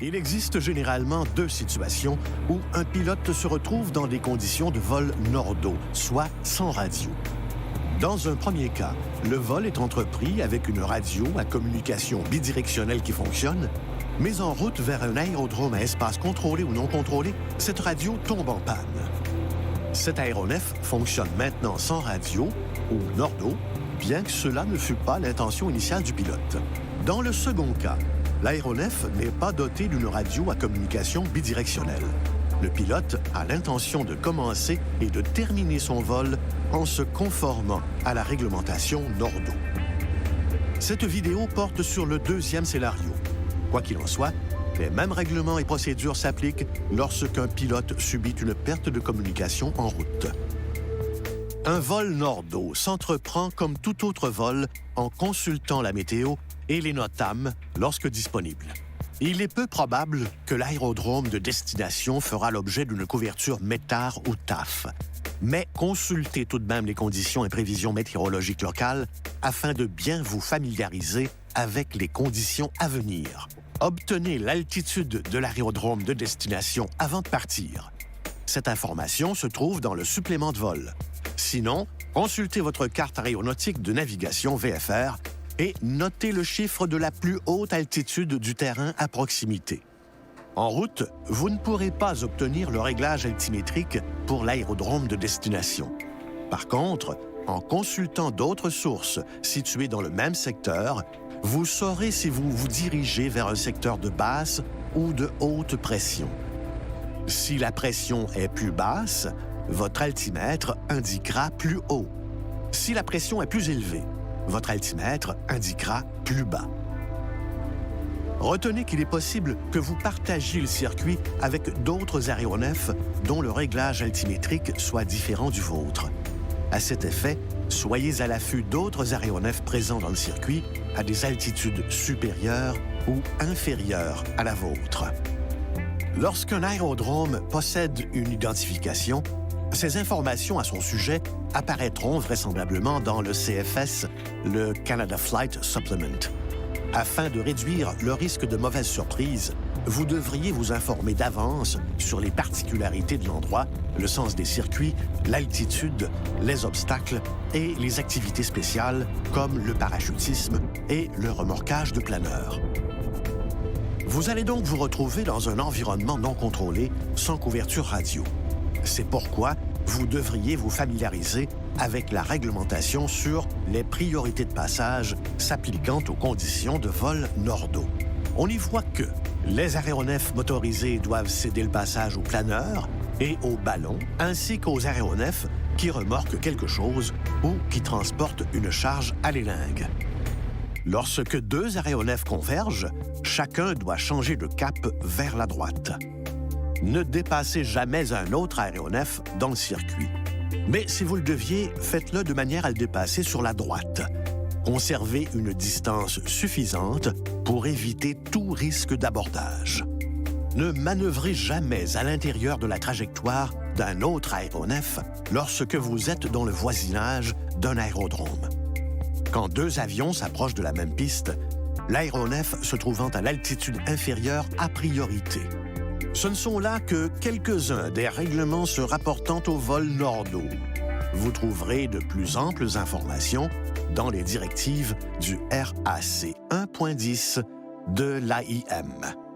Il existe généralement deux situations où un pilote se retrouve dans des conditions de vol nordo, soit sans radio. Dans un premier cas, le vol est entrepris avec une radio à communication bidirectionnelle qui fonctionne, mais en route vers un aérodrome à espace contrôlé ou non contrôlé, cette radio tombe en panne. Cet aéronef fonctionne maintenant sans radio, ou nordo, bien que cela ne fût pas l'intention initiale du pilote. Dans le second cas, l'aéronef n'est pas doté d'une radio à communication bidirectionnelle. Le pilote a l'intention de commencer et de terminer son vol en se conformant à la réglementation nordo. Cette vidéo porte sur le deuxième scénario. Quoi qu'il en soit, les mêmes règlements et procédures s'appliquent lorsqu'un pilote subit une perte de communication en route. Un vol nordo s'entreprend comme tout autre vol en consultant la météo et les NOTAM lorsque disponible. Il est peu probable que l'aérodrome de destination fera l'objet d'une couverture METAR ou TAF, mais consultez tout de même les conditions et prévisions météorologiques locales afin de bien vous familiariser avec les conditions à venir. Obtenez l'altitude de l'aérodrome de destination avant de partir. Cette information se trouve dans le supplément de vol. Sinon, consultez votre carte aéronautique de navigation VFR et notez le chiffre de la plus haute altitude du terrain à proximité. En route, vous ne pourrez pas obtenir le réglage altimétrique pour l'aérodrome de destination. Par contre, en consultant d'autres sources situées dans le même secteur, vous saurez si vous vous dirigez vers un secteur de basse ou de haute pression. Si la pression est plus basse, votre altimètre indiquera plus haut. Si la pression est plus élevée, votre altimètre indiquera plus bas. Retenez qu'il est possible que vous partagiez le circuit avec d'autres aéronefs dont le réglage altimétrique soit différent du vôtre. À cet effet, soyez à l'affût d'autres aéronefs présents dans le circuit à des altitudes supérieures ou inférieures à la vôtre. Lorsqu'un aérodrome possède une identification, ces informations à son sujet apparaîtront vraisemblablement dans le CFS, le Canada Flight Supplement. Afin de réduire le risque de mauvaise surprise, vous devriez vous informer d'avance sur les particularités de l'endroit, le sens des circuits, l'altitude, les obstacles et les activités spéciales comme le parachutisme et le remorquage de planeurs. Vous allez donc vous retrouver dans un environnement non contrôlé, sans couverture radio. C'est pourquoi vous devriez vous familiariser avec la réglementation sur les priorités de passage s'appliquant aux conditions de vol nordo. On y voit que les aéronefs motorisés doivent céder le passage aux planeurs et aux ballons, ainsi qu'aux aéronefs qui remorquent quelque chose ou qui transportent une charge à l'élingue. Lorsque deux aéronefs convergent, chacun doit changer de cap vers la droite. Ne dépassez jamais un autre aéronef dans le circuit. Mais si vous le deviez, faites-le de manière à le dépasser sur la droite. Conservez une distance suffisante pour éviter tout risque d'abordage. Ne manœuvrez jamais à l'intérieur de la trajectoire d'un autre aéronef lorsque vous êtes dans le voisinage d'un aérodrome. Quand deux avions s'approchent de la même piste, l'aéronef se trouvant à l'altitude inférieure a priorité. Ce ne sont là que quelques-uns des règlements se rapportant au vol nordo. Vous trouverez de plus amples informations dans les directives du RAC 1.10 de l'AIM.